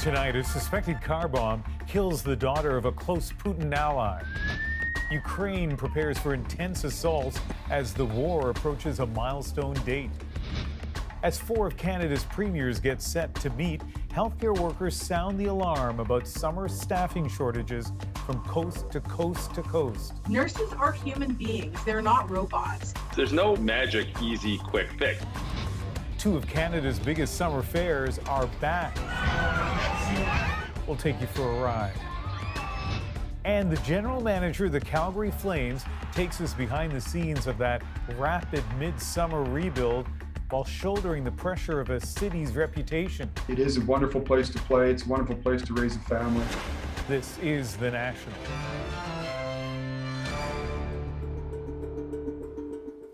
Tonight, a suspected car bomb kills the daughter of a close Putin ally. Ukraine prepares for intense assaults as the war approaches a milestone date. As 4 of Canada's premiers get set to meet, healthcare workers sound the alarm about summer staffing shortages from coast to coast to coast. Nurses are human beings. They're not robots. There's no magic, easy, quick fix. 2 of Canada's biggest summer fairs are back. We'll take you for a ride. And the general manager of the Calgary Flames takes us behind the scenes of that rapid midsummer rebuild while shouldering the pressure of a city's reputation. It is a wonderful place to play. It's a wonderful place to raise a family. This is The National.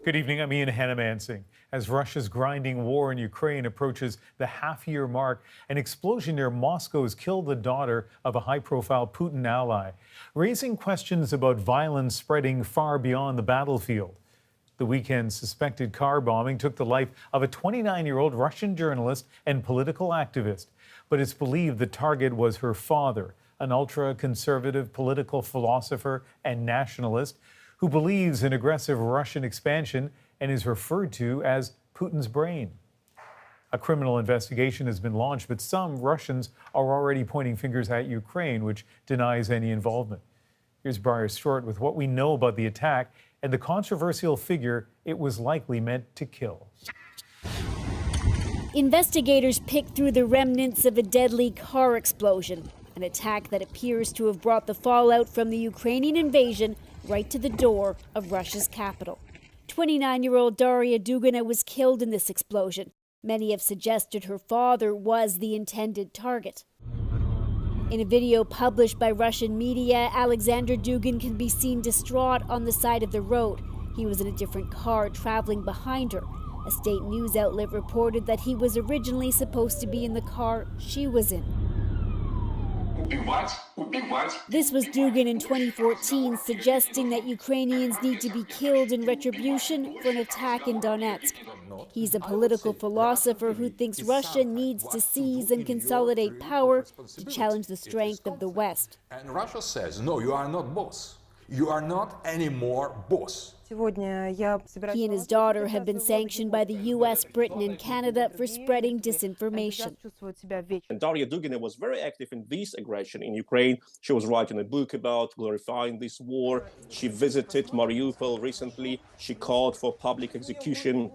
Good evening, I'm Hanomansing. As Russia's grinding war in Ukraine approaches the half-year mark, an explosion near Moscow has killed the daughter of a high-profile Putin ally, raising questions about violence spreading far beyond the battlefield. The weekend's suspected car bombing took the life of a 29-year-old Russian journalist and political activist, but it's believed the target was her father, an ultra-conservative political philosopher and nationalist who believes in aggressive Russian expansion and is referred to as Putin's brain. A criminal investigation has been launched, but some Russians are already pointing fingers at Ukraine, which denies any involvement. Here's Briar Short with what we know about the attack and the controversial figure it was likely meant to kill. Investigators picked through the remnants of a deadly car explosion, an attack that appears to have brought the fallout from the Ukrainian invasion right to the door of Russia's capital. 29-year-old Daria Dugina was killed in this explosion. Many have suggested her father was the intended target. In a video published by Russian media, Alexander Dugin can be seen distraught on the side of the road. He was in a different car traveling behind her. A state news outlet reported that he was originally supposed to be in the car she was in. This was Dugin in 2014, suggesting that Ukrainians need to be killed in retribution for an attack in Donetsk. He's a political philosopher who thinks Russia needs to seize and consolidate power to challenge the strength of the West. And Russia says, no, you are not boss. You are not anymore boss. He and his daughter have been sanctioned by the US, Britain, and Canada for spreading disinformation. And Daria Dugina was very active in this aggression in Ukraine. She was writing a book about glorifying this war. She visited Mariupol recently. She called for public execution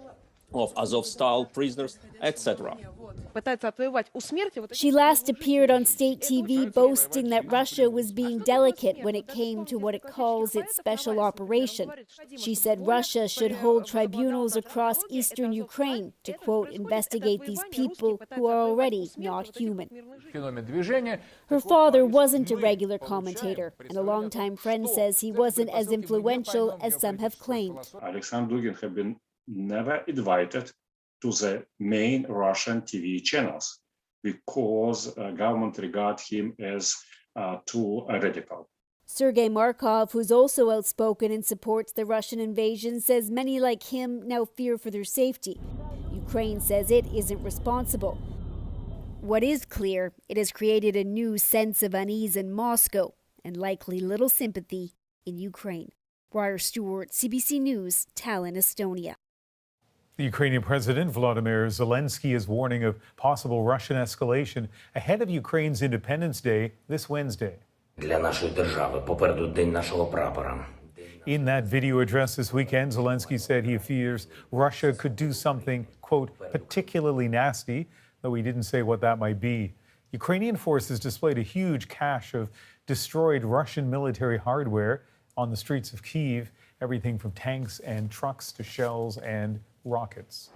of Azov-style prisoners, etc. She last appeared on state TV boasting that Russia was being delicate when it came to what it calls its special operation. She said Russia should hold tribunals across eastern Ukraine to, quote, investigate these people who are already not human. Her father wasn't a regular commentator, and a longtime friend says he wasn't as influential as some have claimed. Alexander Dugin had been never invited to the main Russian TV channels because government regard him as too radical. Sergei Markov, who's also outspoken and supports the Russian invasion, says many like him now fear for their safety. Ukraine says it isn't responsible. What is clear, it has created a new sense of unease in Moscow and likely little sympathy in Ukraine. Briar Stewart, CBC News, Tallinn, Estonia. The Ukrainian President Volodymyr Zelensky is warning of possible Russian escalation ahead of Ukraine's Independence Day this Wednesday. In that video address this weekend, Zelensky said he fears Russia could do something, quote, particularly nasty, though he didn't say what that might be. Ukrainian forces displayed a huge cache of destroyed Russian military hardware on the streets of Kyiv, everything from tanks and trucks to shells and rockets.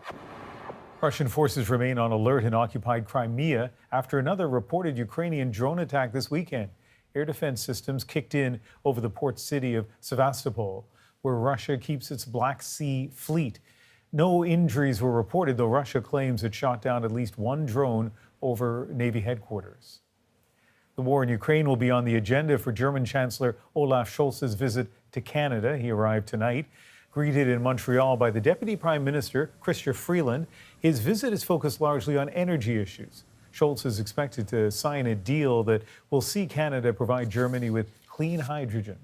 Russian forces remain on alert in occupied Crimea after another reported Ukrainian drone attack this weekend. Air defense systems kicked in over the port city of Sevastopol, where Russia keeps its Black Sea fleet. No injuries were reported, though Russia claims it shot down at least one drone over Navy headquarters. The war in Ukraine will be on the agenda for German Chancellor Olaf Scholz's visit to Canada. He arrived tonight. Greeted in Montreal by the Deputy Prime Minister, Chrystia Freeland, his visit is focused largely on energy issues. Scholz is expected to sign a deal that will see Canada provide Germany with clean hydrogen.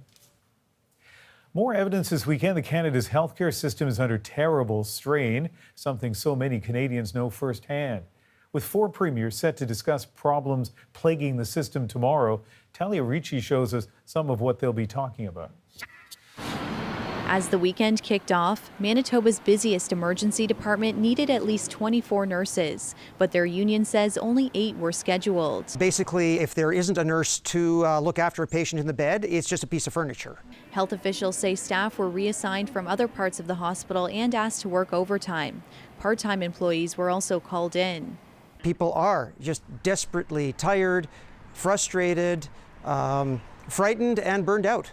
More evidence this weekend that Canada's healthcare system is under terrible strain, something so many Canadians know firsthand. With 4 premiers set to discuss problems plaguing the system tomorrow, Talia Ricci shows us some of what they'll be talking about. As the weekend kicked off, Manitoba's busiest emergency department needed at least 24 nurses, but their union says only 8 were scheduled. Basically, if there isn't a nurse to look after a patient in the bed, it's just a piece of furniture. Health officials say staff were reassigned from other parts of the hospital and asked to work overtime. Part-time employees were also called in. People are just desperately tired, frustrated, frightened, and burned out.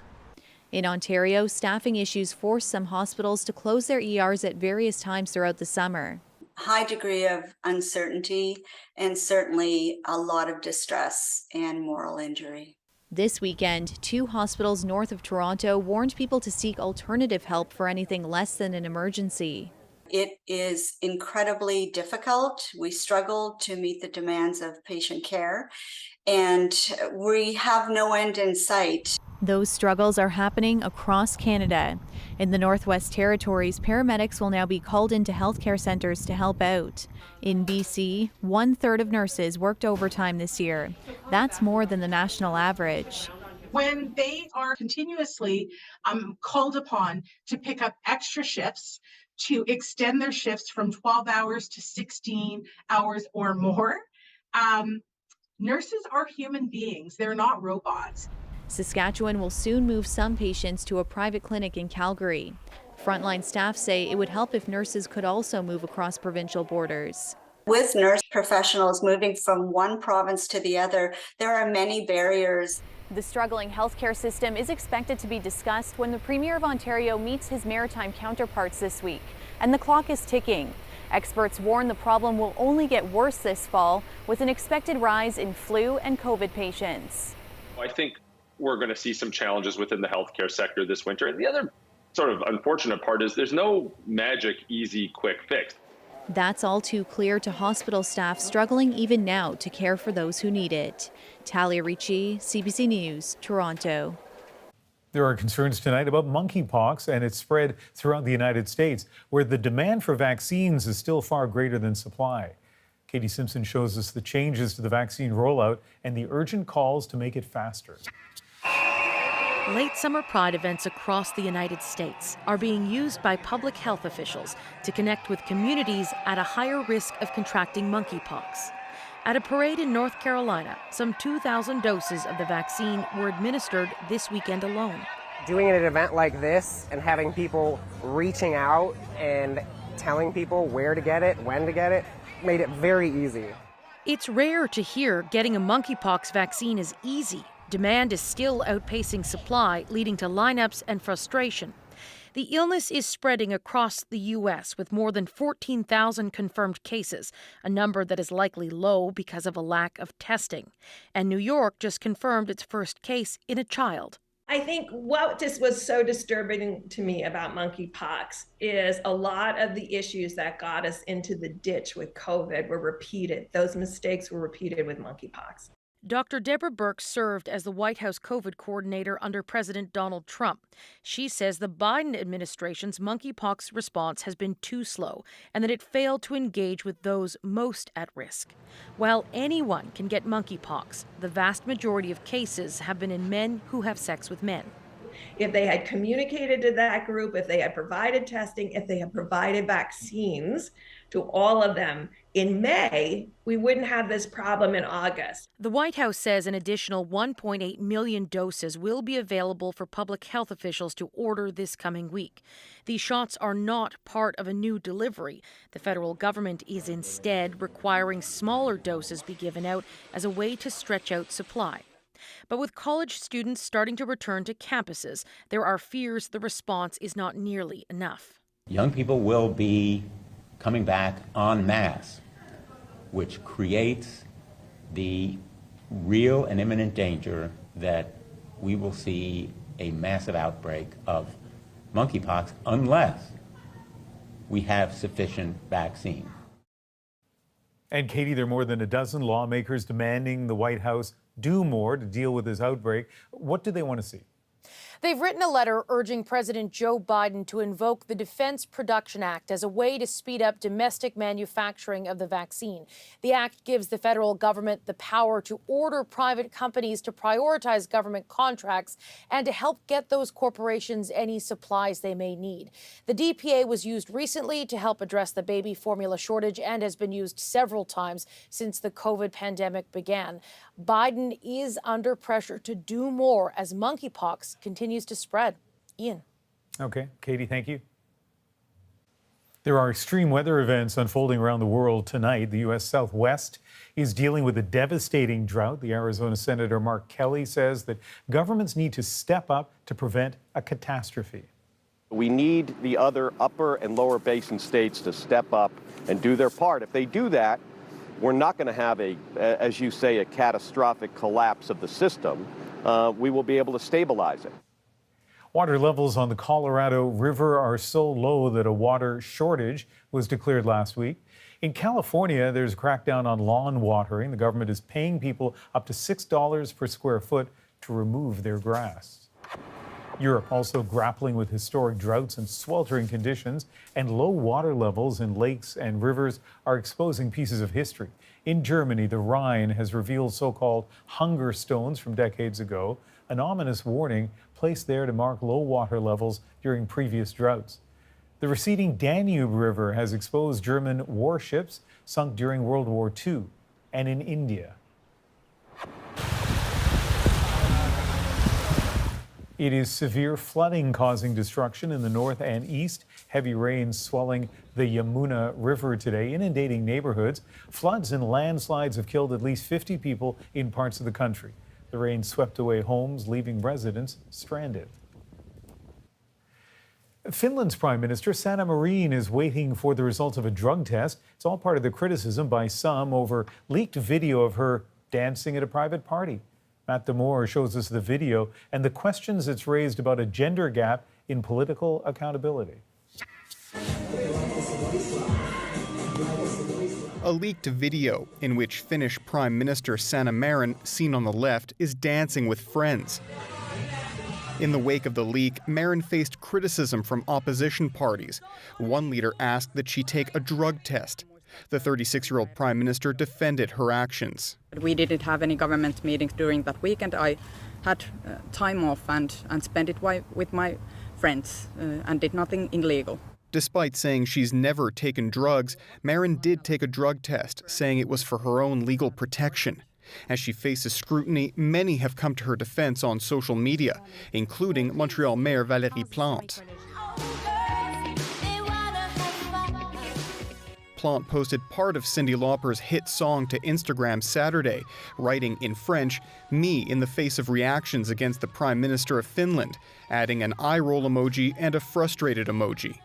In Ontario, staffing issues forced some hospitals to close their ERs at various times throughout the summer. High degree of uncertainty and certainly a lot of distress and moral injury. This weekend, 2 hospitals north of Toronto warned people to seek alternative help for anything less than an emergency. It is incredibly difficult. We struggle to meet the demands of patient care, and we have no end in sight. Those struggles are happening across Canada. In the Northwest Territories, paramedics will now be called into healthcare centres to help out. In BC, 1/3 of nurses worked overtime this year. That's more than the national average. When they are continuously called upon to pick up extra shifts, to extend their shifts from 12 hours to 16 hours or more, nurses are human beings. They're not robots. Saskatchewan will soon move some patients to a private clinic in Calgary. Frontline staff say it would help if nurses could also move across provincial borders. With nurse professionals moving from one province to the other, there are many barriers. The struggling healthcare system is expected to be discussed when the Premier of Ontario meets his maritime counterparts this week, and the clock is ticking. Experts warn the problem will only get worse this fall, with an expected rise in flu and COVID patients. I think we're going to see some challenges within the healthcare sector this winter. And the other sort of unfortunate part is there's no magic, easy, quick fix. That's all too clear to hospital staff struggling even now to care for those who need it. Talia Ricci, CBC News, Toronto. There are concerns tonight about monkeypox and its spread throughout the United States, where the demand for vaccines is still far greater than supply. Katie Simpson shows us the changes to the vaccine rollout and the urgent calls to make it faster. Late summer pride events across the United States are being used by public health officials to connect with communities at a higher risk of contracting monkeypox. At a parade in North Carolina, some 2,000 doses of the vaccine were administered this weekend alone. Doing an event like this and having people reaching out and telling people where to get it, when to get it, made it very easy. It's rare to hear getting a monkeypox vaccine is easy. Demand is still outpacing supply, leading to lineups and frustration. The illness is spreading across the U.S. with more than 14,000 confirmed cases, a number that is likely low because of a lack of testing. And New York just confirmed its first case in a child. I think what just was so disturbing to me about monkeypox is a lot of the issues that got us into the ditch with COVID were repeated. Those mistakes were repeated with monkeypox. Dr. Deborah Birx served as the White House COVID coordinator under President Donald Trump. She says the Biden administration's monkeypox response has been too slow and that it failed to engage with those most at risk. While anyone can get monkeypox, the vast majority of cases have been in men who have sex with men. If they had communicated to that group, if they had provided testing, if they had provided vaccines to all of them in May, we wouldn't have this problem in August. The White House says an additional 1.8 million doses will be available for public health officials to order this coming week. These shots are not part of a new delivery. The federal government is instead requiring smaller doses be given out as a way to stretch out supply. But with college students starting to return to campuses, there are fears the response is not nearly enough. Young people will be coming back en masse, which creates the real and imminent danger that we will see a massive outbreak of monkeypox unless we have sufficient vaccine. And Katie, there are more than a dozen lawmakers demanding the White House do more to deal with this outbreak. What do they want to see? They've written a letter urging President Joe Biden to invoke the Defense Production Act as a way to speed up domestic manufacturing of the vaccine. The act gives the federal government the power to order private companies to prioritize government contracts and to help get those corporations any supplies they may need. The DPA was used recently to help address the baby formula shortage and has been used several times since the COVID pandemic began. Biden is under pressure to do more as monkeypox continues to spread. Ian. Okay, Katie, thank you. There are extreme weather events unfolding around the world tonight. The U.S. Southwest is dealing with a devastating drought. The Arizona Senator Mark Kelly says that governments need to step up to prevent a catastrophe. We need the other upper and lower basin states to step up and do their part. If they do that, we're not going to have as you say, a catastrophic collapse of the system. We will be able to stabilize it. Water levels on the Colorado River are so low that a water shortage was declared last week. In California, there's a crackdown on lawn watering. The government is paying people up to $6 per square foot to remove their grass. Europe also grappling with historic droughts and sweltering conditions, and low water levels in lakes and rivers are exposing pieces of history. In Germany, the Rhine has revealed so-called hunger stones from decades ago, an ominous warning placed there to mark low water levels during previous droughts. The receding Danube River has exposed German warships sunk during World War II. And in India, it is severe flooding causing destruction in the north and east. Heavy rains swelling the Yamuna River today, inundating neighborhoods. Floods and landslides have killed at least 50 people in parts of the country. The rain swept away homes, leaving residents stranded. Finland's Prime Minister Sanna Marin is waiting for the results of a drug test. It's all part of the criticism by some over leaked video of her dancing at a private party. Matt Damore shows us the video and the questions it's raised about a gender gap in political accountability. A leaked video in which Finnish Prime Minister Sanna Marin, seen on the left, is dancing with friends. In the wake of the leak, Marin faced criticism from opposition parties. One leader asked that she take a drug test. The 36-year-old Prime Minister defended her actions. We didn't have any government meetings during that weekend. I had time off and spent it with my friends and did nothing illegal. Despite saying she's never taken drugs, Marin did take a drug test, saying it was for her own legal protection. As she faces scrutiny, many have come to her defense on social media, including Montreal Mayor Valérie Plante. Plante posted part of Cyndi Lauper's hit song to Instagram Saturday, writing in French, "Me," in the face of reactions against the Prime Minister of Finland, adding an eye roll emoji and a frustrated emoji.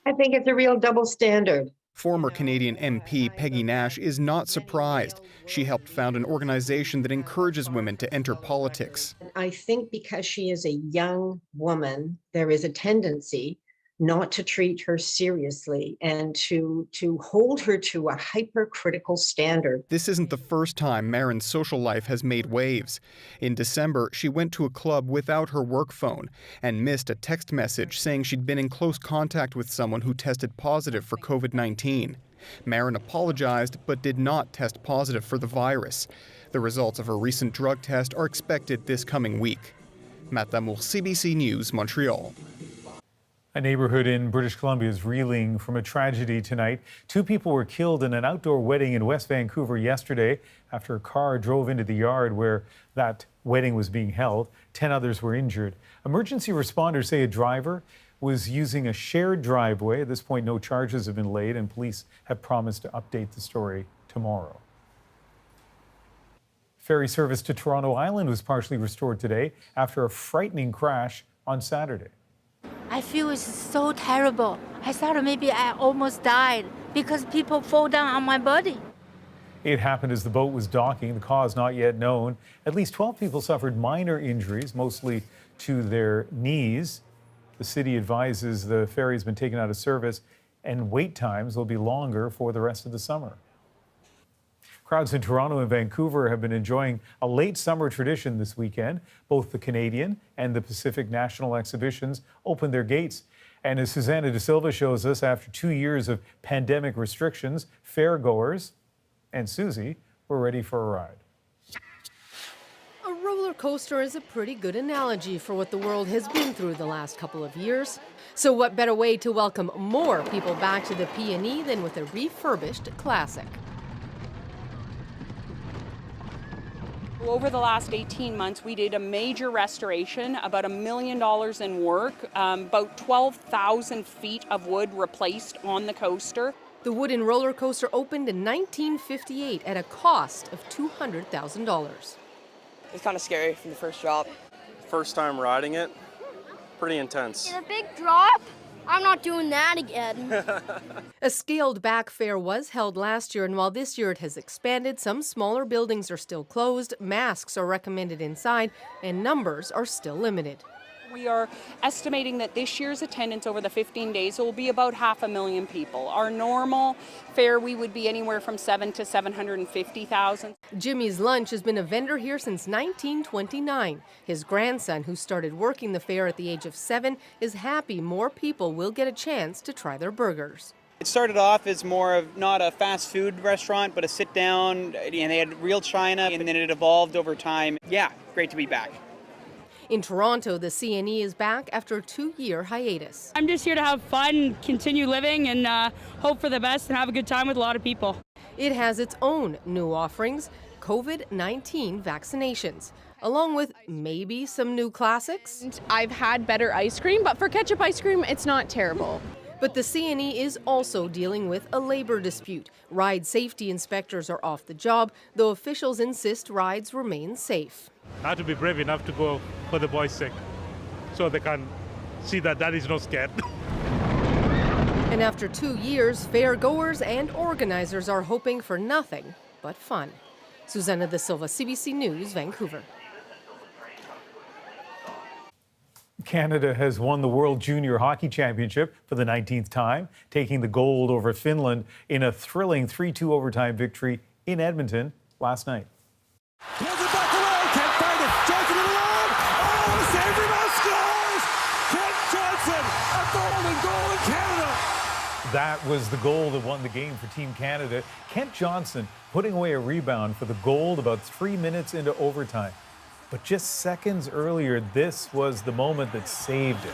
I think it's a real double standard. Former Canadian MP Peggy Nash is not surprised. She helped found an organization that encourages women to enter politics. I think because she is a young woman, there is a tendency not to treat her seriously and to hold her to a hypercritical standard. This isn't the first time Marin's social life has made waves. In December, she went to a club without her work phone and missed a text message saying she'd been in close contact with someone who tested positive for COVID-19. Marin apologized but did not test positive for the virus. The results of her recent drug test are expected this coming week. Matt Damore, CBC News, Montreal. A neighborhood in British Columbia is reeling from a tragedy tonight. 2 people were killed in an outdoor wedding in West Vancouver yesterday after a car drove into the yard where that wedding was being held. 10 others were injured. Emergency responders say a driver was using a shared driveway. At this point, no charges have been laid, and police have promised to update the story tomorrow. Ferry service to Toronto Island was partially restored today after a frightening crash on Saturday. I feel it's so terrible. I thought maybe I almost died because people fall down on my body. It happened as the boat was docking. The cause not yet known. At least 12 people suffered minor injuries, mostly to their knees. The city advises the ferry has been taken out of service and wait times will be longer for the rest of the summer. Crowds in Toronto and Vancouver have been enjoying a late summer tradition this weekend. Both the Canadian and the Pacific National exhibitions opened their gates. And as Susanna De Silva shows us, after 2 years of pandemic restrictions, fairgoers and Susie were ready for a ride. A roller coaster is a pretty good analogy for what the world has been through the last couple of years. So what better way to welcome more people back to the P&E than with a refurbished classic? Over the last 18 months, we did a major restoration, about $1 million in work, about 12,000 feet of wood replaced on the coaster. The wooden roller coaster opened in 1958 at a cost of $200,000. It's kind of scary from the first drop. First time riding it, pretty intense. In a big drop? I'm not doing that again. A scaled-back fair was held last year, and while this year it has expanded, some smaller buildings are still closed, masks are recommended inside, and numbers are still limited. We are estimating that this year's attendance over the 15 days will be about 500,000 people. Our normal fair, we would be anywhere from 700,000 to 750,000. Jimmy's Lunch has been a vendor here since 1929. His grandson, who started working the fair at the age of 7, is happy more people will get a chance to try their burgers. It started off as more of not a fast food restaurant, but a sit down, and they had real china, and then it evolved over time. Yeah, great to be back. In Toronto, the CNE is back after a 2-year hiatus. I'm just here to have fun, continue living, and hope for the best and have a good time with a lot of people. It has its own new offerings, COVID-19 vaccinations, along with maybe some new classics. I've had better ice cream, but for ketchup ice cream, it's not terrible. But the CNE is also dealing with a labor dispute. Ride safety inspectors are off the job, though officials insist rides remain safe. I have to be brave enough to go for the boys' sake, so they can see that daddy's not scared. And after 2 years, fairgoers and organizers are hoping for nothing but fun. Susanna De Silva, CBC News, Vancouver. Canada has won the World Junior Hockey Championship for the 19th time, taking the gold over Finland in a thrilling 3-2 overtime victory in Edmonton last night. Pulls it back away, can't find it, Johnson it alone! Oh, save rebound scores! Kent Johnson, a golden goal in Canada! That was the goal that won the game for Team Canada. Kent Johnson putting away a rebound for the goal about 3 minutes into overtime. But just seconds earlier, this was the moment that saved it.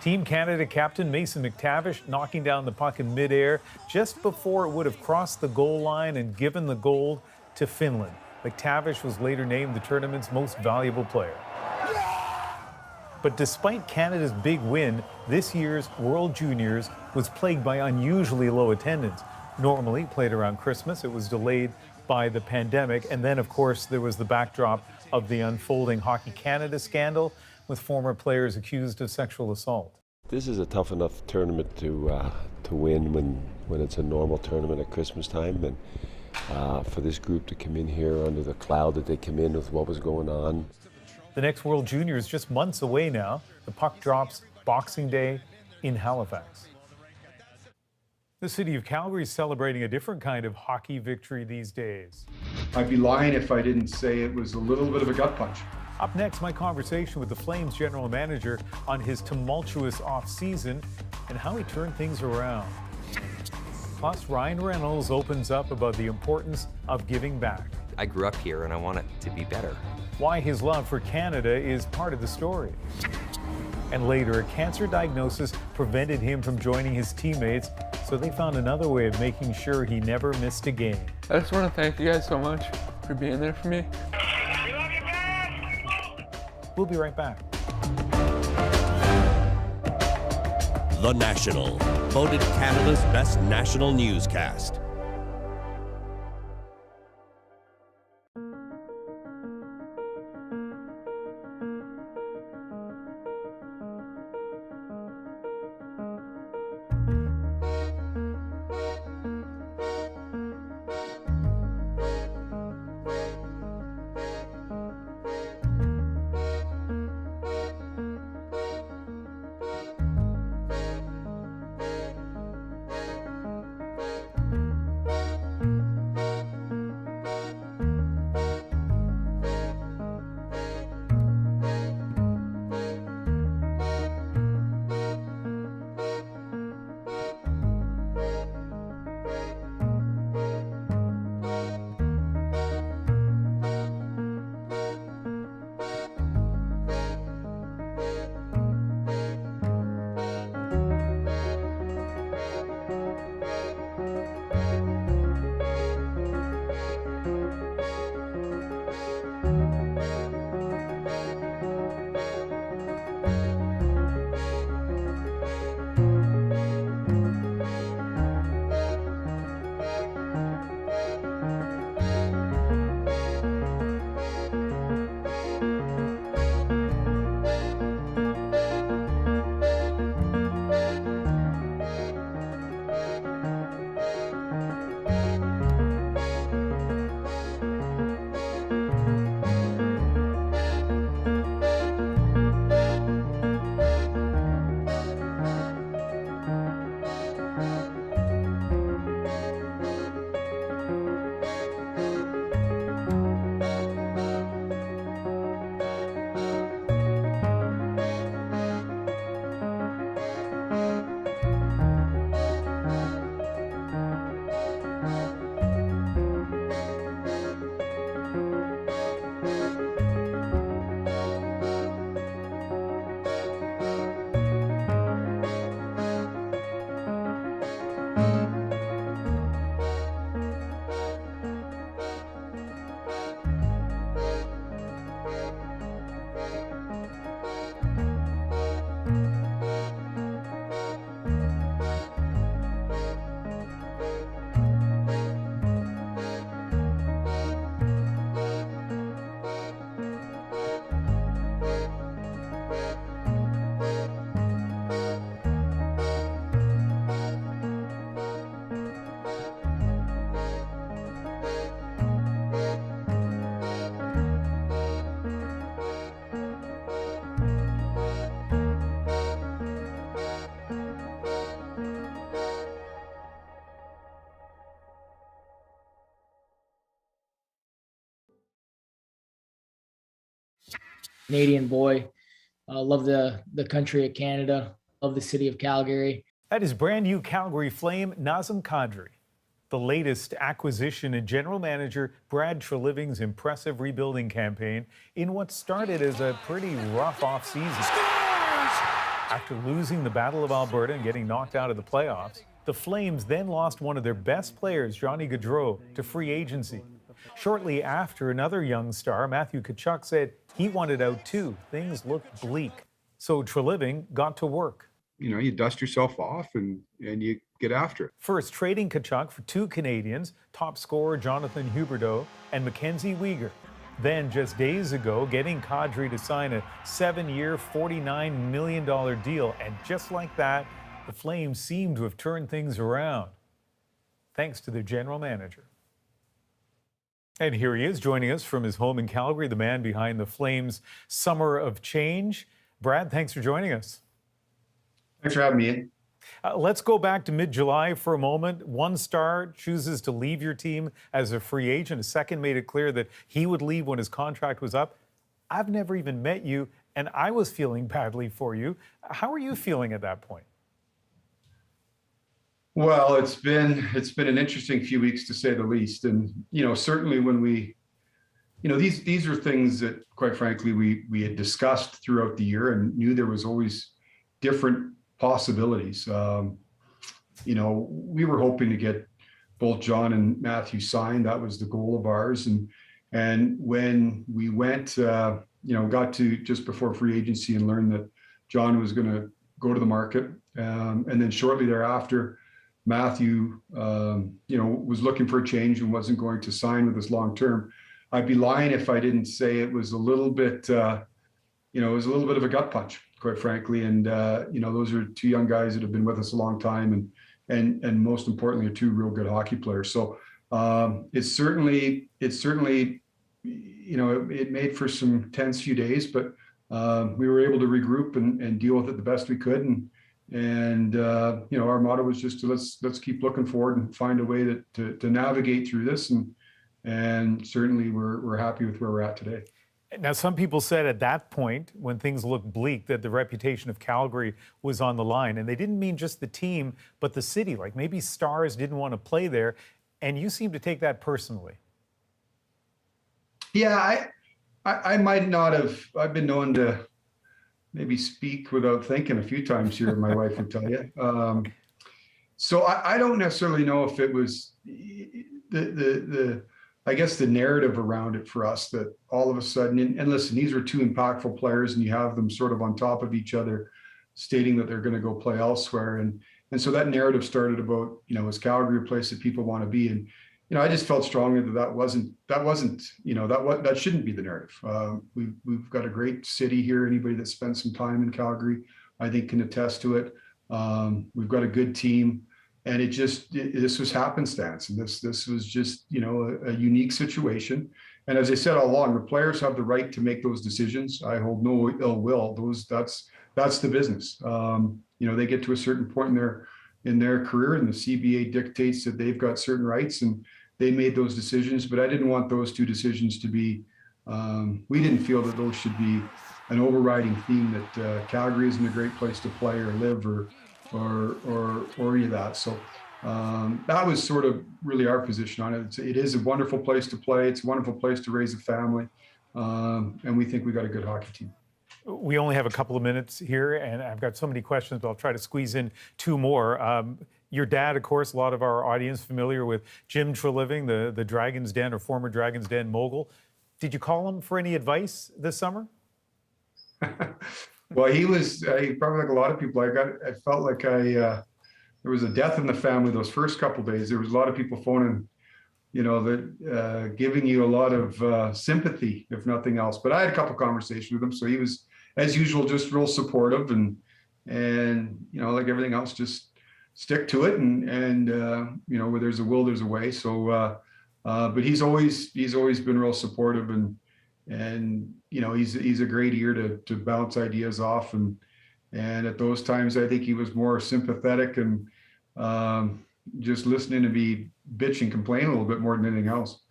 Team Canada captain Mason McTavish knocking down the puck in midair just before it would have crossed the goal line and given the gold to Finland. McTavish was later named the tournament's most valuable player. But despite Canada's big win, this year's World Juniors was plagued by unusually low attendance. Normally played around Christmas, it was delayed by the pandemic. And then, of course, there was the backdrop of the unfolding Hockey Canada scandal with former players accused of sexual assault. This is a tough enough tournament to win when it's a normal tournament at Christmas time. And for this group to come in here under the cloud that they come in with what was going on. The next World Junior is just months away now. The puck drops Boxing Day in Halifax. The city of Calgary is celebrating a different kind of hockey victory these days. I'd be lying if I didn't say it was a little bit of a gut punch. Up next, my conversation with the Flames general manager on his tumultuous off-season and how he turned things around. Plus, Ryan Reynolds opens up about the importance of giving back. I grew up here and I want it to be better. Why his love for Canada is part of the story. And later, a cancer diagnosis prevented him from joining his teammates, so they found another way of making sure he never missed a game. I just want to thank you guys so much for being there for me. We'll be right back. The National, voted Canada's best national newscast. Canadian boy. Love the country of Canada. Love the city of Calgary. That is brand new Calgary Flame Nazem Kadri, the latest acquisition in general manager Brad Treliving's impressive rebuilding campaign in what started as a pretty rough off-season. After losing the Battle of Alberta and getting knocked out of the playoffs, the Flames then lost one of their best players, Johnny Gaudreau, to free agency. Shortly after, another young star, Matthew Tkachuk, said he wanted out too. Things looked bleak. So Treliving got to work. You dust yourself off and you get after it. First, trading Tkachuk for two Canadians, top scorer Jonathan Huberdeau and Mackenzie Weegar. Then, just days ago, getting Kadri to sign a 7-year, $49 million deal. And just like that, the Flames seem to have turned things around, thanks to their general manager. And here he is, joining us from his home in Calgary, the man behind the Flames' Summer of Change. Brad, thanks for joining us. Thanks for having me in. Let's go back to mid-July for a moment. One star chooses to leave your team as a free agent. A second made it clear that he would leave when his contract was up. I've never even met you, and I was feeling badly for you. How are you feeling at that point? Well, it's been an interesting few weeks to say the least. And, certainly when these are things that, quite frankly, we had discussed throughout the year and knew there was always different possibilities. We were hoping to get both John and Matthew signed. That was the goal of ours. And when we went, got to just before free agency and learned that John was going to go to the market, and then shortly thereafter, Matthew, was looking for a change and wasn't going to sign with us long term. I'd be lying if I didn't say it was a little bit, it was a little bit of a gut punch, quite frankly. And those are two young guys that have been with us a long time, and most importantly, are two real good hockey players. So it certainly, it made for some tense few days, but we were able to regroup and deal with it the best we could. And our motto was just to let's keep looking forward and find a way to navigate through this. And certainly we're happy with where we're at today. Now, some people said at that point, when things looked bleak, that the reputation of Calgary was on the line. And they didn't mean just the team, but the city. Like maybe stars didn't want to play there. And you seem to take that personally. Yeah, I might not have. I've been known to maybe speak without thinking a few times here, my wife would tell you. So I don't necessarily know if it was I guess the narrative around it for us that all of a sudden, and listen, these are two impactful players and you have them sort of on top of each other, stating that they're going to go play elsewhere. And so that narrative started about, is Calgary a place that people want to be? And, I just felt strongly that shouldn't be the narrative. We've got a great city here. Anybody that spent some time in Calgary, I think, can attest to it. We've got a good team. And this was happenstance, and this was just, a unique situation. And as I said all along, the players have the right to make those decisions. I hold no ill will. That's the business. They get to a certain point in their career, and the CBA dictates that they've got certain rights, and they made those decisions. But I didn't want those two decisions to be. We didn't feel that those should be an overriding theme that Calgary isn't a great place to play or live or any of that. So that was sort of really our position on it. It is a wonderful place to play. It's a wonderful place to raise a family. And we think we got a good hockey team. We only have a couple of minutes here, and I've got so many questions, but I'll try to squeeze in two more. Your dad, of course, a lot of our audience familiar with Jim Treliving, the Dragon's Den or former Dragon's Den mogul. Did you call him for any advice this summer? Well, he was probably like a lot of people. I felt like there was a death in the family those first couple of days. There was a lot of people phoning, giving you a lot of sympathy, if nothing else. But I had a couple of conversations with him, so he was, as usual, just real supportive and like everything else, just stick to it. And where there's a will, there's a way. So, but he's always been real supportive and he's a great ear to bounce ideas off, and at those times I think he was more sympathetic and just listening to me bitch and complain a little bit more than anything else.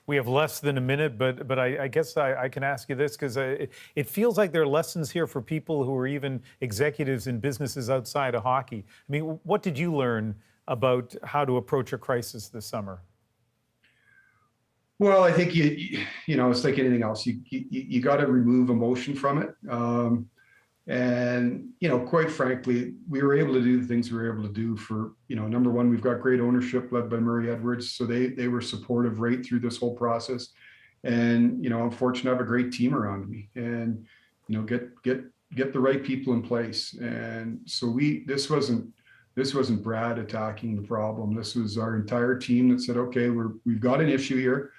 We have less than a minute, but I guess I can ask you this because it feels like there are lessons here for people who are even executives in businesses outside of hockey. I mean, what did you learn about how to approach a crisis this summer? Well, I think you know, it's like anything else. You got to remove emotion from it. And, you know, quite frankly, we were able to do the things we were able to do for, you know, number one, we've got great ownership led by Murray Edwards. So they were supportive right through this whole process. And, you know, I'm fortunate to have a great team around me and, you know, get the right people in place. And so this wasn't Brad attacking the problem. This was our entire team that said, okay, we've got an issue here.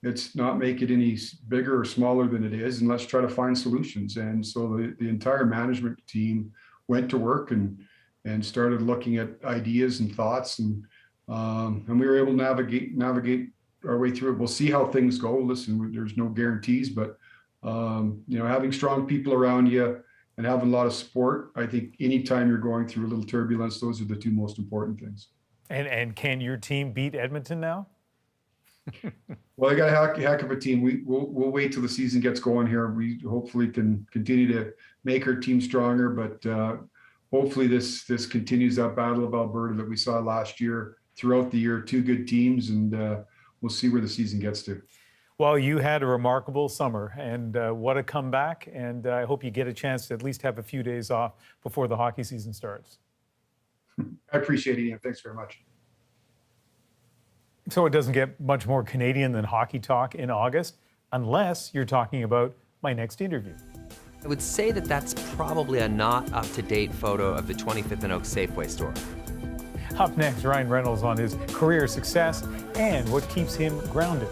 Let's not make it any bigger or smaller than it is, and let's try to find solutions. And so the entire management team went to work and started looking at ideas and thoughts, and we were able to navigate our way through it. We'll see how things go. Listen, there's no guarantees, but you know, having strong people around you and having a lot of support, I think anytime you're going through a little turbulence, those are the two most important things. And can your team beat Edmonton now? Well, they got a heck of a team. We'll wait till the season gets going here. We hopefully can continue to make our team stronger, but hopefully this continues that battle of Alberta that we saw last year. Throughout the year, two good teams, and we'll see where the season gets to. Well, you had a remarkable summer, and what a comeback, and I hope you get a chance to at least have a few days off before the hockey season starts. I appreciate it, Ian. Thanks very much. So it doesn't get much more Canadian than hockey talk in August, unless you're talking about my next interview. I would say that that's probably a not up-to-date photo of the 25th and Oak Safeway store. Up next, Ryan Reynolds on his career success and what keeps him grounded.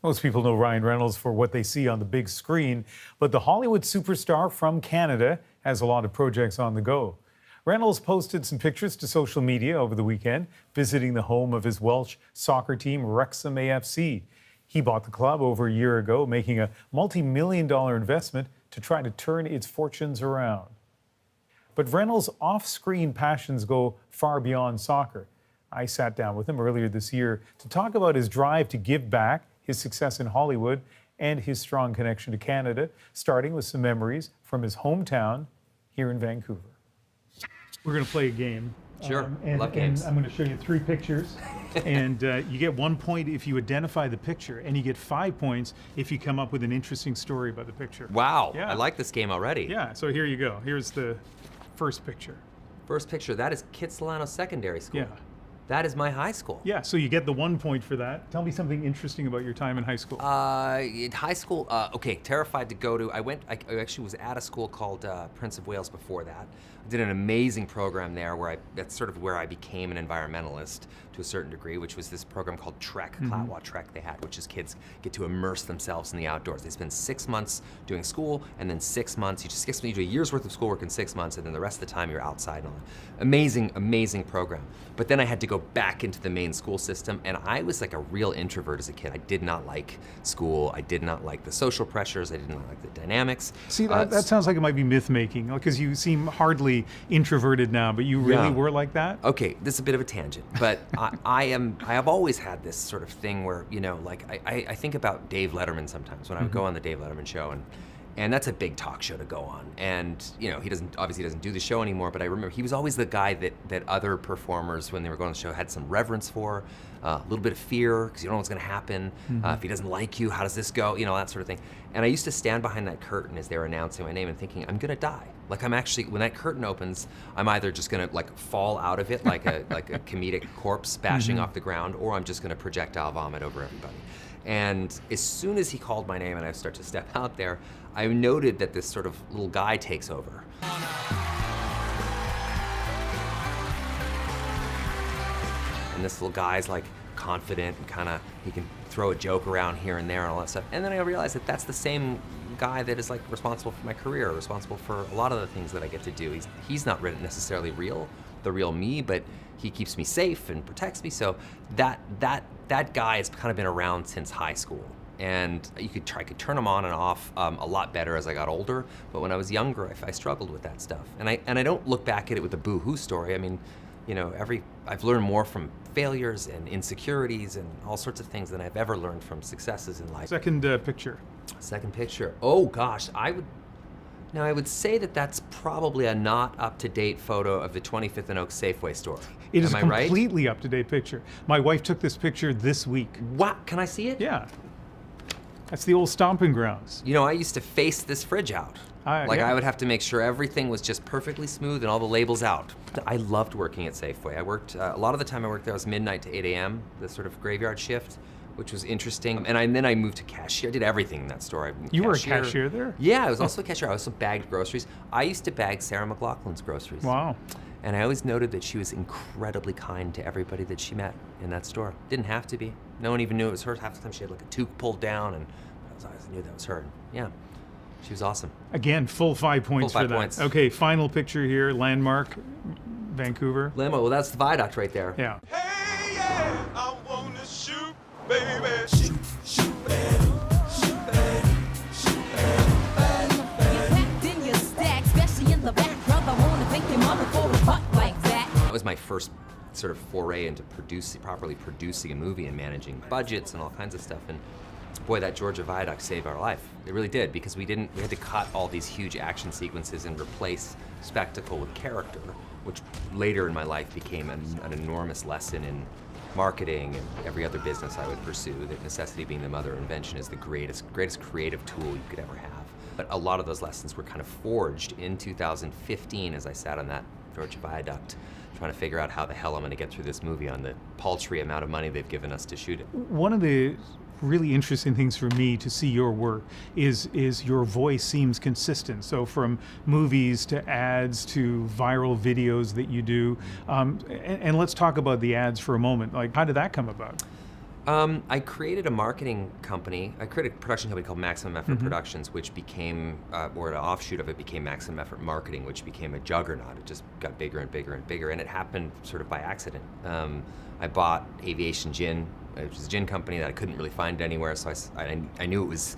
Most people know Ryan Reynolds for what they see on the big screen, but the Hollywood superstar from Canada has a lot of projects on the go. Reynolds posted some pictures to social media over the weekend, visiting the home of his Welsh soccer team, Wrexham AFC. He bought the club over a year ago, making a multi-million-dollar investment to try to turn its fortunes around. But Reynolds' off-screen passions go far beyond soccer. I sat down with him earlier this year to talk about his drive to give back, his success in Hollywood, and his strong connection to Canada, starting with some memories from his hometown here in Vancouver. We're going to play a game. Sure, love games. And I'm going to show you 3 pictures, and you get 1 point if you identify the picture, and you get 5 points if you come up with an interesting story about the picture. Wow, Yeah. I like this game already. Yeah, so here you go. Here's the first picture. First picture, that is Kitsilano Secondary School. Yeah. That is my high school. Yeah, so you get the 1 point for that. Tell me something interesting about your time in high school. In high school, okay, terrified to go to. I actually was at a school called Prince of Wales before that. I did an amazing program there that's sort of where I became an environmentalist to a certain degree, which was this program called Trek, Clatwa Trek they had, which is kids get to immerse themselves in the outdoors. They spend 6 months doing school, and then 6 months, you do a year's worth of schoolwork in 6 months, and then the rest of the time you're outside. Amazing, amazing program. But then I had to go back into the main school system, and I was like a real introvert as a kid. I did not like school. I did not like the social pressures. I did not like the dynamics. See, that sounds like it might be myth-making, because you seem hardly introverted now, but you really were like that? Okay, this is a bit of a tangent, but I have always had this sort of thing where, like I think about Dave Letterman sometimes when I would go on the Dave Letterman show, and that's a big talk show to go on. And he obviously doesn't do the show anymore, but I remember he was always the guy that other performers, when they were going on the show, had some reverence for, a little bit of fear, because you don't know what's gonna happen. If he doesn't like you, how does this go? That sort of thing. And I used to stand behind that curtain as they were announcing my name and thinking, I'm gonna die. Like I'm actually, when that curtain opens, I'm either just gonna like fall out of it like a comedic corpse bashing off the ground, or I'm just gonna projectile vomit over everybody. And as soon as he called my name and I start to step out there, I noted that this sort of little guy takes over. And this little guy's like confident and he can throw a joke around here and there and all that stuff. And then I realized that that's the same guy that is like responsible for my career, responsible for a lot of the things that I get to do. He's not necessarily the real me, but he keeps me safe and protects me. So that guy has kind of been around since high school. And I could turn him on and off a lot better as I got older. But when I was younger, I struggled with that stuff. And I don't look back at it with a boo-hoo story. I mean, I've learned more from failures and insecurities and all sorts of things than I've ever learned from successes in life. Second picture. Second picture. Oh gosh, I would say that that's probably a not up-to-date photo of the 25th and Oak Safeway store. It is Am a I completely up-to-date picture. My wife took this picture this week. What? Can I see it? Yeah. That's the old stomping grounds. I used to face this fridge out. I would have to make sure everything was just perfectly smooth and all the labels out. I loved working at Safeway. I worked, a lot of the time I worked there was midnight to 8 a.m., the sort of graveyard shift, which was interesting. And then I moved to cashier. I did everything in that store. You were a cashier there? Yeah, I was also a cashier. I also bagged groceries. I used to bag Sarah McLachlan's groceries. Wow. And I always noted that she was incredibly kind to everybody that she met in that store. Didn't have to be. No one even knew it was her. Half the time she had like a toque pulled down, and I always knew that was her. Yeah, she was awesome. Again, full 5 points Full 5 for that. points. Okay, final picture here, landmark, Vancouver. Well, that's the viaduct right there. Yeah. Hey, yeah, I wanna shoot, baby. Shoot, shoot, baby. Shoot, baby. Shoot, baby. You packed in your stack, especially in the back, brother. Wanna thank your mother for a butt like that. That was my first sort of foray into properly producing a movie and managing budgets and all kinds of stuff. And boy, that Georgia Viaduct saved our life. It really did, because we had to cut all these huge action sequences and replace spectacle with character, which later in my life became an enormous lesson in marketing and every other business I would pursue, that necessity being the mother of invention is the greatest creative tool you could ever have. But a lot of those lessons were kind of forged in 2015 as I sat on that Georgia Viaduct, trying to figure out how the hell I'm gonna get through this movie on the paltry amount of money they've given us to shoot it. One of the really interesting things for me to see your work is your voice seems consistent. So from movies to ads to viral videos that you do. And let's talk about the ads for a moment. Like, how did that come about? I created a marketing company. I created a production company called Maximum Effort Productions, which became, or an offshoot of it became Maximum Effort Marketing, which became a juggernaut. It just got bigger and bigger and bigger, and it happened sort of by accident. I bought Aviation Gin, which is a gin company that I couldn't really find anywhere, so I knew it was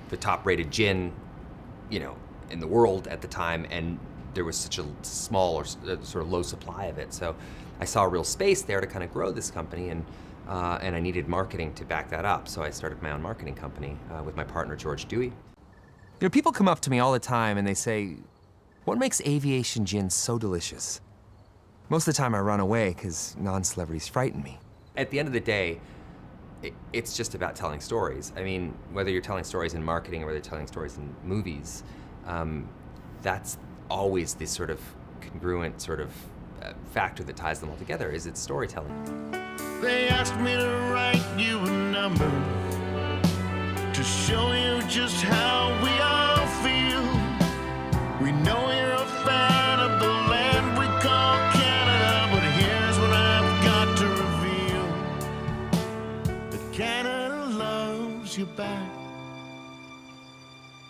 the top-rated gin, you know, in the world at the time, and there was such a small or sort of low supply of it. So I saw a real space there to kind of grow this company, and I needed marketing to back that up. So I started my own marketing company with my partner, George Dewey. You know, people come up to me all the time and they say, what makes Aviation Gin so delicious? Most of the time I run away because non-celebrities frighten me. At the end of the day, it's just about telling stories. I mean, whether you're telling stories in marketing or whether you're telling stories in movies, that's always the sort of congruent sort of factor that ties them all together, is it's storytelling. They asked me to write you a number to show you just how we all feel. We know you're a fan of the land we call Canada, but here's what I've got to reveal. That Canada loves you back.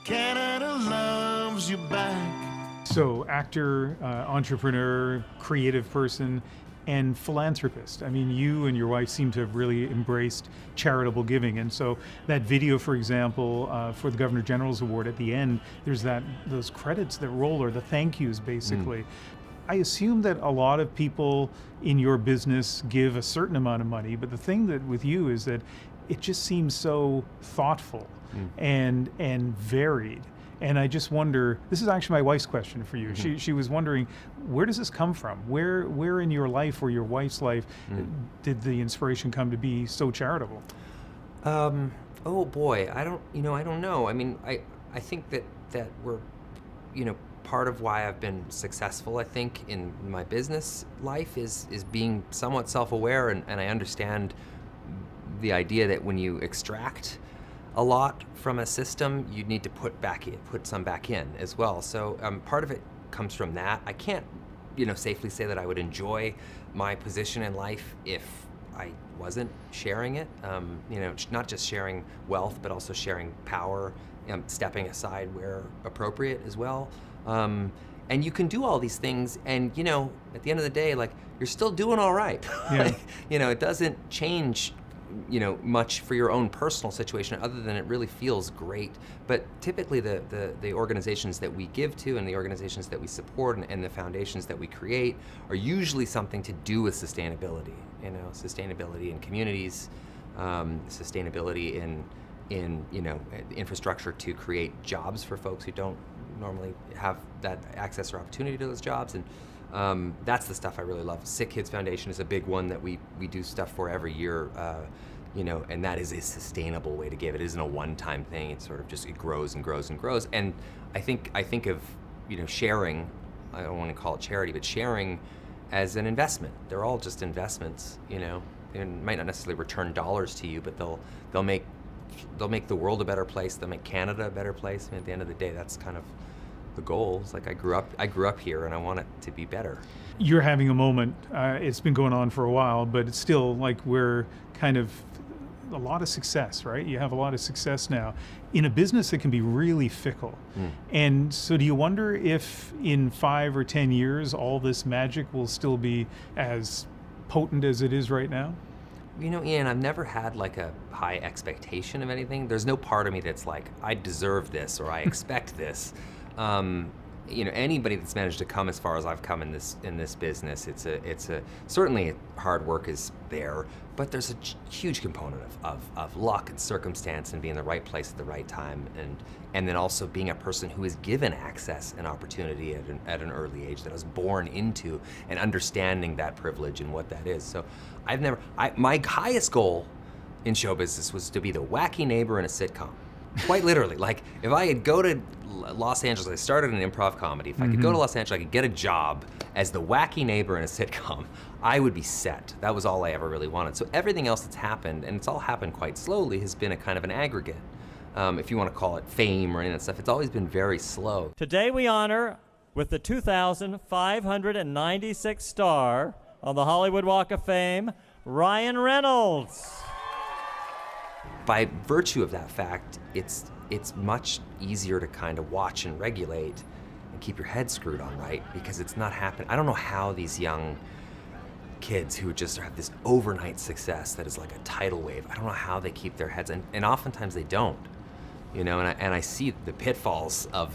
Canada loves you back. So actor, entrepreneur, creative person, and philanthropist. I mean, you and your wife seem to have really embraced charitable giving. And so that video, for example, for the Governor General's Award at the end, there's those credits that roll, or the thank yous, basically. I assume that a lot of people in your business give a certain amount of money, but the thing that with you is that it just seems so thoughtful and varied. And I just wonder, this is actually my wife's question for you. She was wondering, where does this come from? Where in your life or your wife's life did the inspiration come to be so charitable? Oh boy, I don't know. I mean, I think that we're, part of why I've been successful, I think, in my business life is being somewhat self-aware, and I understand the idea that when you extract a lot from a system, you need to put some back in as well. So part of it comes from that. I can't, safely say that I would enjoy my position in life if I wasn't sharing it. Not just sharing wealth, but also sharing power, stepping aside where appropriate as well. And you can do all these things, and at the end of the day, like, you're still doing all right. Yeah. It doesn't change much for your own personal situation, other than it really feels great. But typically the organizations that we give to and the organizations that we support and the foundations that we create are usually something to do with sustainability. Sustainability in communities, sustainability in infrastructure to create jobs for folks who don't normally have that access or opportunity to those jobs. And that's the stuff I really love. Sick Kids Foundation is a big one that we do stuff for every year, and that is a sustainable way to give. It isn't a one-time thing. It's sort of just, it grows and grows and grows. And I think of, sharing, I don't want to call it charity, but sharing as an investment. They're all just investments, They might not necessarily return dollars to you, but they'll make the world a better place. They'll make Canada a better place. I mean, at the end of the day, that's kind of the goal. It's like I grew up here, and I want it to be better. You're having a moment. It's been going on for a while, but it's still like we're kind of a lot of success, right? You have a lot of success now in a business that can be really fickle. And so do you wonder if in 5 or 10 years, all this magic will still be as potent as it is right now? Ian, I've never had like a high expectation of anything. There's no part of me that's like, I deserve this or I expect this. Anybody that's managed to come as far as I've come in this business, it's certainly hard work is there, but there's a huge component of luck and circumstance and being in the right place at the right time, and then also being a person who is given access and opportunity at an early age, that I was born into, and understanding that privilege and what that is. So my highest goal in show business was to be the wacky neighbor in a sitcom. Quite literally. Like, if I could go to Los Angeles, I started an improv comedy. If I could go to Los Angeles, I could get a job as the wacky neighbor in a sitcom, I would be set. That was all I ever really wanted. So everything else that's happened, and it's all happened quite slowly, has been a kind of an aggregate. If you want to call it fame or any of that stuff, it's always been very slow. Today we honor, with the 2,596th star on the Hollywood Walk of Fame, Ryan Reynolds. by virtue of that fact, it's much easier to kind of watch and regulate and keep your head screwed on right, because it's not happening. I don't know how these young kids who just have this overnight success that is like a tidal wave, I don't know how they keep their heads, and oftentimes they don't, you know, and I see the pitfalls of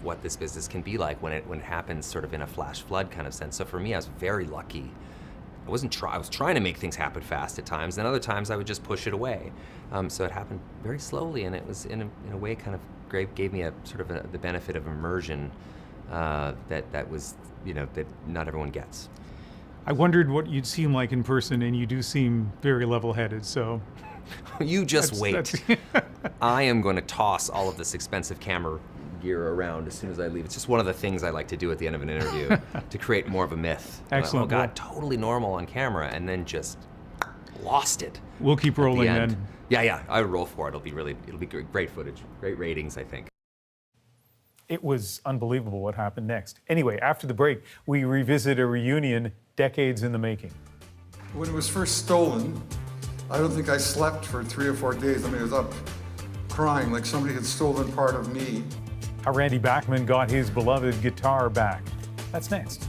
what this business can be like when it happens sort of in a flash flood kind of sense. So for me, I was very lucky. I was trying to make things happen fast at times, and other times I would just push it away. So it happened very slowly, and it was in a way kind of gave me a sort of the benefit of immersion that was, you know, that not everyone gets. I wondered what you'd seem like in person, and you do seem very level-headed, so... You just wait. I am going to toss all of this expensive camera gear around as soon as I leave. It's just one of the things I like to do at the end of an interview to create more of a myth. Excellent. Oh God, totally normal on camera, and then just lost it. We'll keep rolling then. Yeah, I would roll for it. It'll be great footage, great ratings, I think. It was unbelievable what happened next. Anyway, after the break, we revisit a reunion decades in the making. When it was first stolen, I don't think I slept for 3 or 4 days. I mean, I was up crying like somebody had stolen part of me. How Randy Bachman got his beloved guitar back. That's next.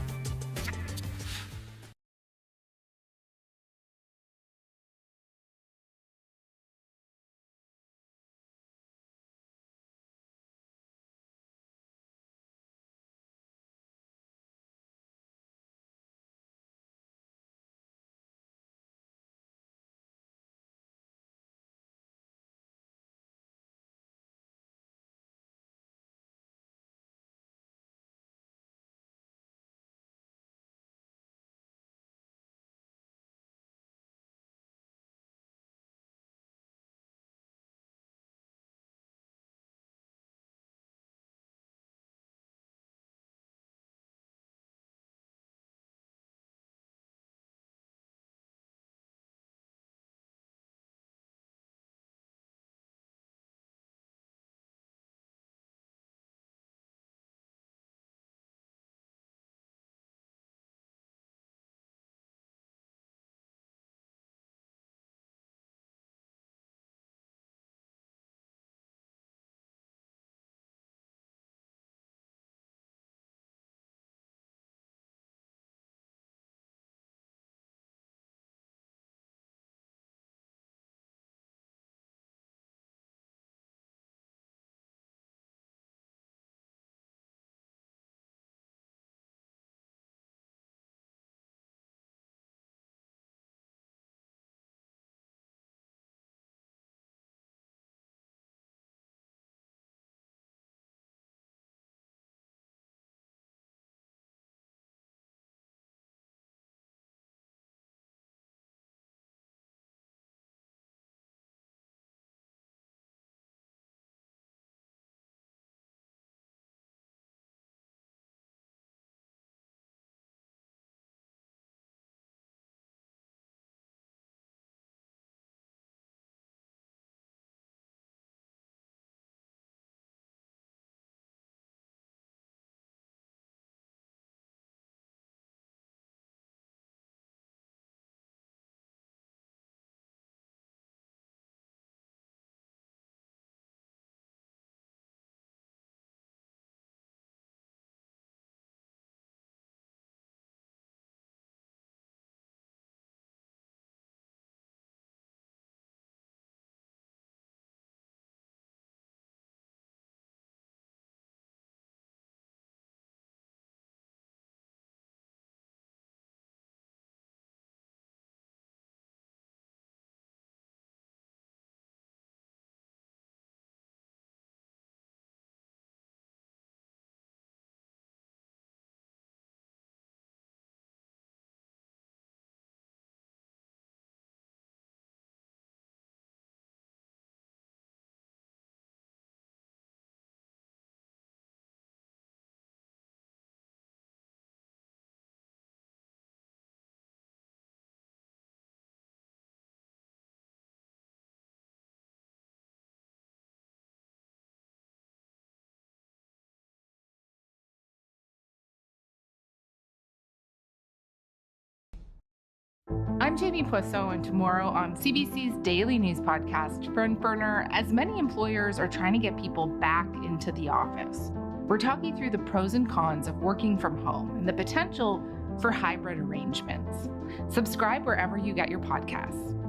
I'm Jamie Pusso, and tomorrow on CBC's daily news podcast, Front Burner, as many employers are trying to get people back into the office. We're talking through the pros and cons of working from home and the potential for hybrid arrangements. Subscribe wherever you get your podcasts.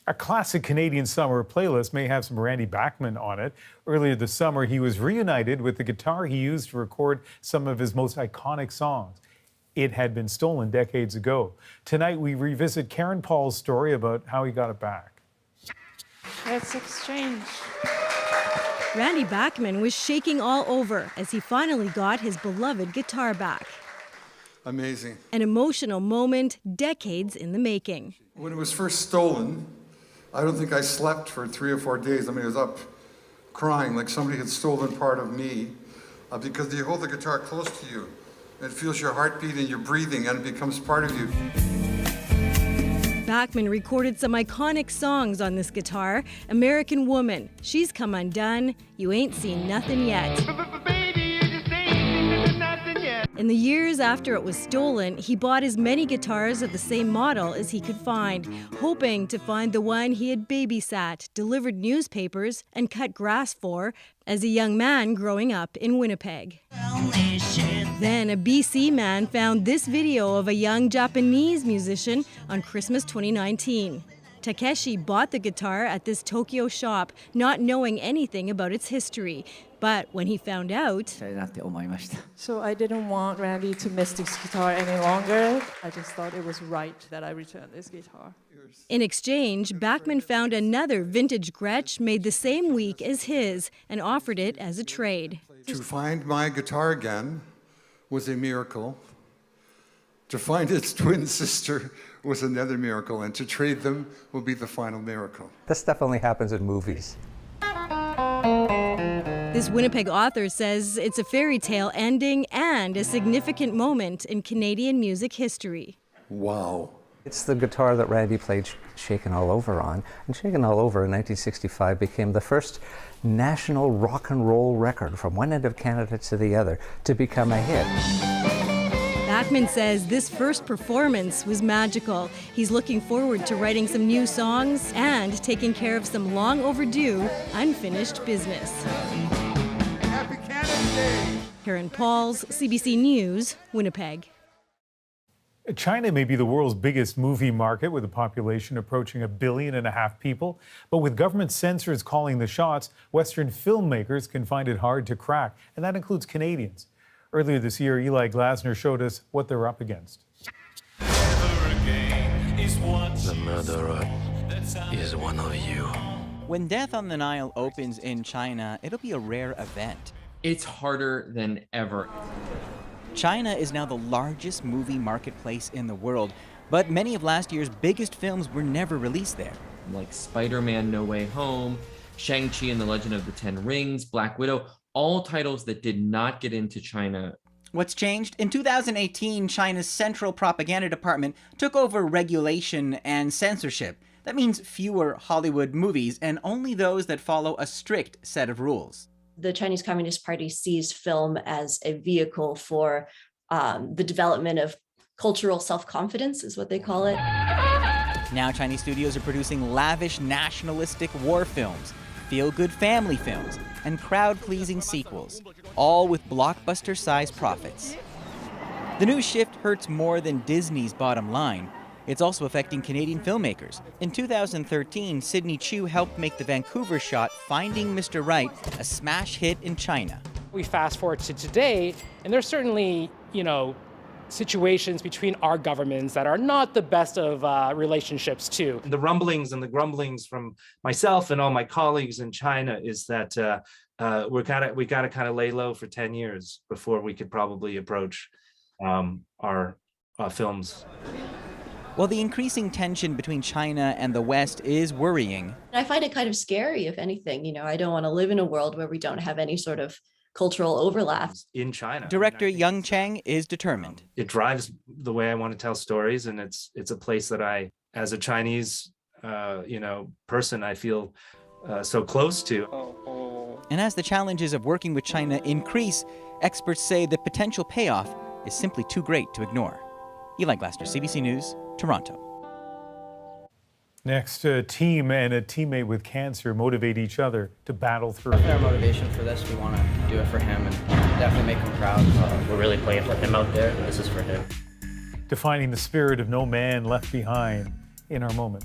A classic Canadian summer playlist may have some Randy Bachman on it. Earlier this summer, he was reunited with the guitar he used to record some of his most iconic songs. It had been stolen decades ago. Tonight, we revisit Karen Paul's story about how he got it back. Let's exchange. Randy Bachman was shaking all over as he finally got his beloved guitar back. Amazing. An emotional moment, decades in the making. When it was first stolen, I don't think I slept for 3 or 4 days. I mean, I was up crying like somebody had stolen part of me because you hold the guitar close to you. It feels your heartbeat and your breathing, and it becomes part of you. Bachman recorded some iconic songs on this guitar. American Woman, She's Come Undone, You Ain't Seen Nothing Yet. In the years after it was stolen, he bought as many guitars of the same model as he could find, hoping to find the one he had babysat, delivered newspapers, and cut grass for as a young man growing up in Winnipeg. Then a BC man found this video of a young Japanese musician on Christmas 2019. Takeshi bought the guitar at this Tokyo shop, not knowing anything about its history. But when he found out... So I didn't want Randy to miss this guitar any longer. I just thought it was right that I return this guitar. In exchange, Bachman found another vintage Gretsch made the same week as his and offered it as a trade. To find my guitar again was a miracle. To find its twin sister was another miracle, and to trade them will be the final miracle. This stuff only happens in movies. This Winnipeg author says it's a fairy tale ending and a significant moment in Canadian music history. Wow. It's the guitar that Randy played Shakin' All Over on, and Shakin' All Over in 1965 became the first national rock and roll record from one end of Canada to the other to become a hit. Bachman says this first performance was magical. He's looking forward to writing some new songs and taking care of some long overdue, unfinished business. Happy Canada Day! Karen Pauls, CBC News, Winnipeg. China may be the world's biggest movie market with a population approaching 1.5 billion people. But with government censors calling the shots, Western filmmakers can find it hard to crack, and that includes Canadians. Earlier this year, Eli Glasner showed us what they're up against. The murderer is one of you. When Death on the Nile opens in China, it'll be a rare event. It's harder than ever. China is now the largest movie marketplace in the world, but many of last year's biggest films were never released there. Like Spider-Man No Way Home, Shang-Chi and the Legend of the Ten Rings, Black Widow, all titles that did not get into China. What's changed? In 2018, China's Central Propaganda Department took over regulation and censorship. That means fewer Hollywood movies and only those that follow a strict set of rules. The Chinese Communist Party sees film as a vehicle for the development of cultural self-confidence, is what they call it. Now Chinese studios are producing lavish nationalistic war films, feel-good family films, and crowd-pleasing sequels, all with blockbuster-sized profits. The new shift hurts more than Disney's bottom line. It's also affecting Canadian filmmakers. In 2013, Sidney Chu helped make the Vancouver shot Finding Mr. Right a smash hit in China. We fast forward to today, and there's certainly, situations between our governments that are not the best of relationships too. The rumblings and the grumblings from myself and all my colleagues in China is that we got to kind of lay low for 10 years before we could probably approach our films. Well, the increasing tension between China and the West is worrying. I find it kind of scary, if anything. I don't want to live in a world where we don't have any sort of cultural overlap. In China. Director Chang is determined. It drives the way I want to tell stories, and it's a place that I, as a Chinese, person, I feel so close to. And as the challenges of working with China increase, experts say the potential payoff is simply too great to ignore. Eli Glasser, CBC News, Toronto. Next, a team and a teammate with cancer motivate each other to battle through. Our motivation for this, we want to do it for him and definitely make him proud. We're really playing for him out there. This is for him. Defining the spirit of no man left behind in our moment.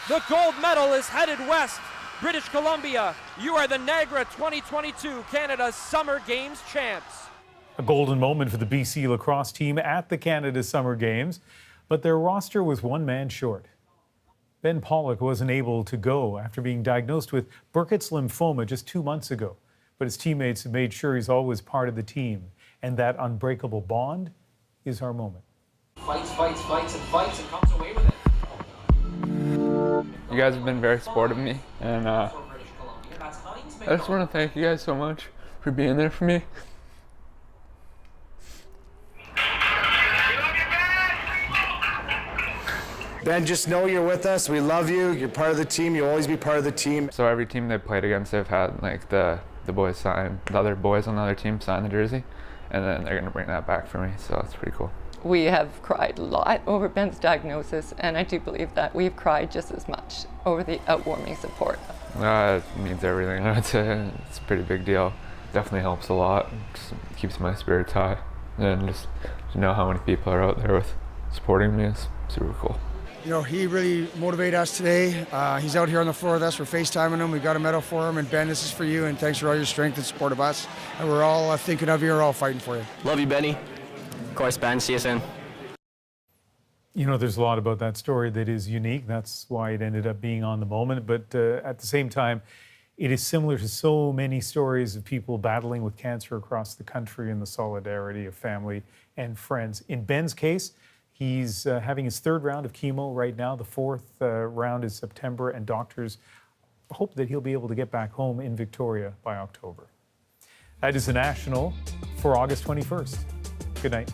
The gold medal is headed west. British Columbia, you are the Niagara 2022 Canada Summer Games champs. A golden moment for the BC lacrosse team at the Canada Summer Games, but their roster was one man short. Ben Pollock wasn't able to go after being diagnosed with Burkitt's lymphoma just 2 months ago, but his teammates have made sure he's always part of the team, and that unbreakable bond is our moment. fights, and comes away with it. You guys have been very supportive of me, and I just want to thank you guys so much for being there for me. Ben, just know you're with us. We love you. You're part of the team. You'll always be part of the team. So every team they played against, they've had like the boys sign, the other boys on the other team sign the jersey, and then they're gonna bring that back for me. So it's pretty cool. We have cried a lot over Ben's diagnosis, and I do believe that we've cried just as much over the outwarming support. It means everything. It's a pretty big deal. Definitely helps a lot. Just keeps my spirits high, and just to know how many people are out there with supporting me is super cool. You know, he really motivated us today. He's out here on the floor with us. We're FaceTiming him. We've got a medal for him. And Ben, this is for you. And thanks for all your strength and support of us. And we're all thinking of you. We're all fighting for you. Love you, Benny. Correspondent, see you soon. You know, there's a lot about that story that is unique. That's why it ended up being on the moment. But at the same time, it is similar to so many stories of people battling with cancer across the country and the solidarity of family and friends. In Ben's case, he's having his third round of chemo right now. The fourth round is September, and doctors hope that he'll be able to get back home in Victoria by October. That is the National for August 21st. Good night.